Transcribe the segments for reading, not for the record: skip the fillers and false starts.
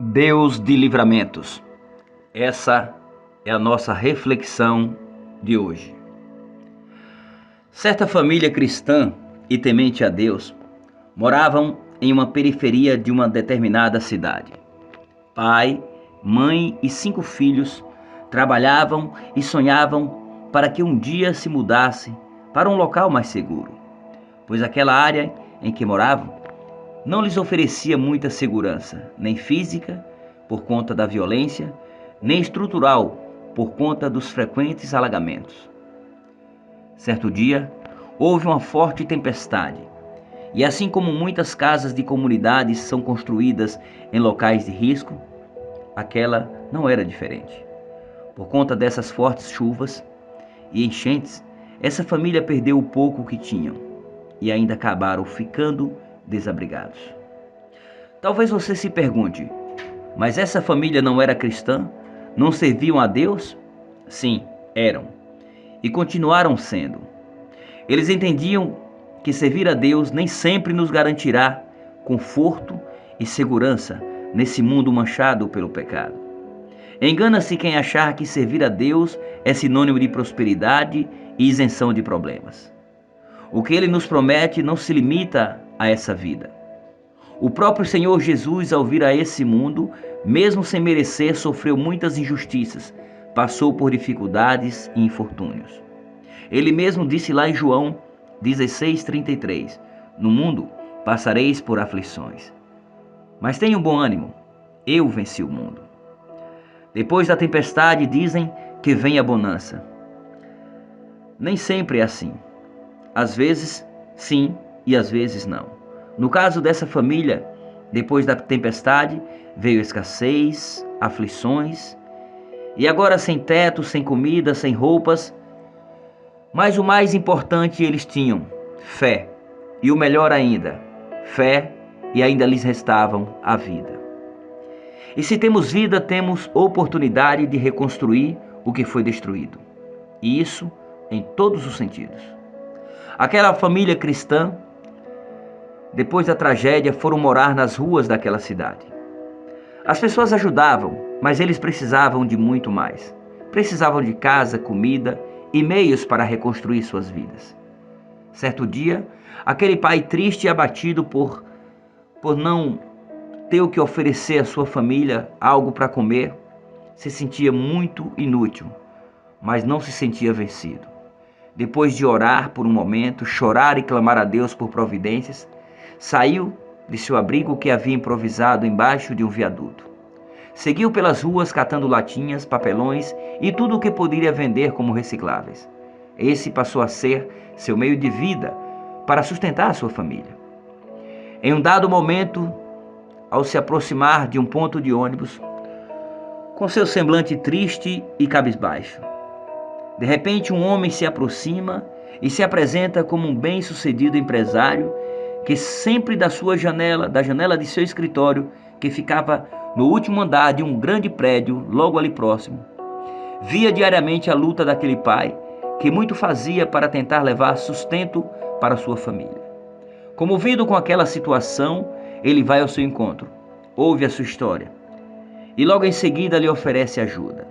Deus de livramentos. Essa é a nossa reflexão de hoje. Certa família cristã e temente a Deus moravam em uma periferia de uma determinada cidade. Pai, mãe e 5 filhos trabalhavam e sonhavam para que um dia se mudasse para um local mais seguro, pois aquela área em que moravam não lhes oferecia muita segurança, nem física, por conta da violência, nem estrutural, por conta dos frequentes alagamentos. Certo dia, houve uma forte tempestade, e assim como muitas casas de comunidades são construídas em locais de risco, aquela não era diferente. Por conta dessas fortes chuvas e enchentes, essa família perdeu o pouco que tinham e ainda acabaram ficando desabrigados. Talvez você se pergunte, mas essa família não era cristã? Não serviam a Deus? Sim, eram. E continuaram sendo. Eles entendiam que servir a Deus nem sempre nos garantirá conforto e segurança nesse mundo manchado pelo pecado. Engana-se quem achar que servir a Deus é sinônimo de prosperidade e isenção de problemas. O que Ele nos promete não se limita a essa vida. O próprio Senhor Jesus, ao vir a esse mundo, mesmo sem merecer, sofreu muitas injustiças, passou por dificuldades e infortúnios. Ele mesmo disse lá em João 16:33, no mundo passareis por aflições, mas tenham bom ânimo, eu venci o mundo. Depois da tempestade dizem que vem a bonança. Nem sempre é assim. Às vezes sim e às vezes não. No caso dessa família, depois da tempestade, veio escassez, aflições, e agora sem teto, sem comida, sem roupas. Mas o mais importante eles tinham, fé. E o melhor ainda, fé, e ainda lhes restavam a vida. E se temos vida, temos oportunidade de reconstruir o que foi destruído. E isso em todos os sentidos. Aquela família cristã, depois da tragédia, foram morar nas ruas daquela cidade. As pessoas ajudavam, mas eles precisavam de muito mais. Precisavam de casa, comida e meios para reconstruir suas vidas. Certo dia, aquele pai triste e abatido por não ter o que oferecer à sua família, algo para comer, se sentia muito inútil, mas não se sentia vencido. Depois de orar por um momento, chorar e clamar a Deus por providências, saiu de seu abrigo que havia improvisado embaixo de um viaduto. Seguiu pelas ruas catando latinhas, papelões e tudo o que poderia vender como recicláveis. Esse passou a ser seu meio de vida para sustentar a sua família. Em um dado momento, ao se aproximar de um ponto de ônibus, com seu semblante triste e cabisbaixo, de repente um homem se aproxima e se apresenta como um bem-sucedido empresário que sempre da janela de seu escritório, que ficava no último andar de um grande prédio logo ali próximo, via diariamente a luta daquele pai que muito fazia para tentar levar sustento para sua família. Comovido com aquela situação, ele vai ao seu encontro, ouve a sua história e logo em seguida lhe oferece ajuda.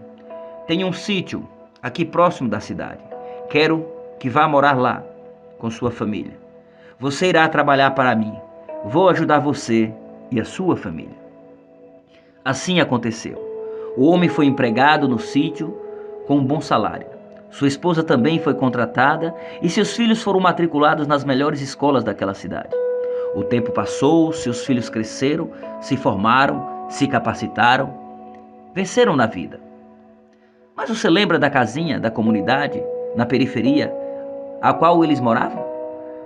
Tenho um sítio aqui próximo da cidade. Quero que vá morar lá com sua família. Você irá trabalhar para mim. Vou ajudar você e a sua família. Assim aconteceu. O homem foi empregado no sítio com um bom salário. Sua esposa também foi contratada e seus filhos foram matriculados nas melhores escolas daquela cidade. O tempo passou, seus filhos cresceram, se formaram, se capacitaram, venceram na vida. Mas você lembra da casinha, da comunidade, na periferia, a qual eles moravam?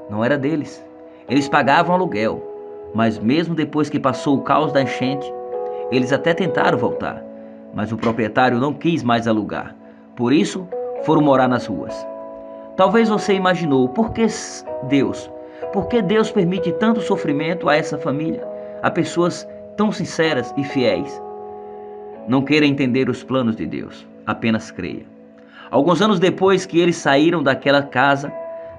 Não era deles. Eles pagavam aluguel, mas mesmo depois que passou o caos da enchente, eles até tentaram voltar, mas o proprietário não quis mais alugar. Por isso, foram morar nas ruas. Talvez você imaginou, por que Deus? Por que Deus permite tanto sofrimento a essa família, a pessoas tão sinceras e fiéis? Não queira entender os planos de Deus, apenas creia. Alguns anos depois que eles saíram daquela casa,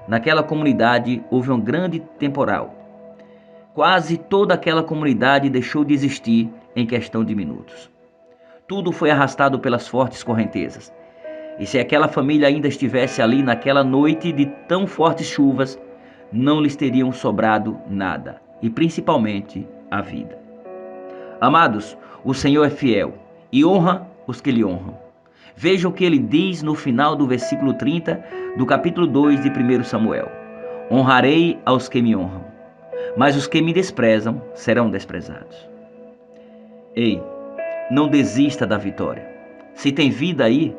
naquela comunidade houve um grande temporal. quase toda aquela comunidade deixou de existir em questão de minutos. Tudo foi arrastado pelas fortes correntezas. E se aquela família ainda estivesse ali naquela noite de tão fortes chuvas, não lhes teriam sobrado nada, e principalmente a vida. Amados, o Senhor é fiel e honra os que lhe honram. Veja o que ele diz no final do versículo 30 do capítulo 2 de 1 Samuel. Honrarei aos que me honram, mas os que me desprezam serão desprezados. Ei, não desista da vitória. Se tem vida aí,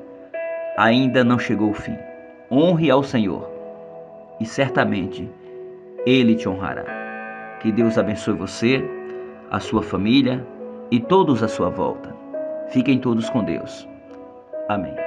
ainda não chegou o fim. Honre ao Senhor e certamente Ele te honrará. Que Deus abençoe você, a sua família e todos à sua volta. Fiquem todos com Deus. Amém.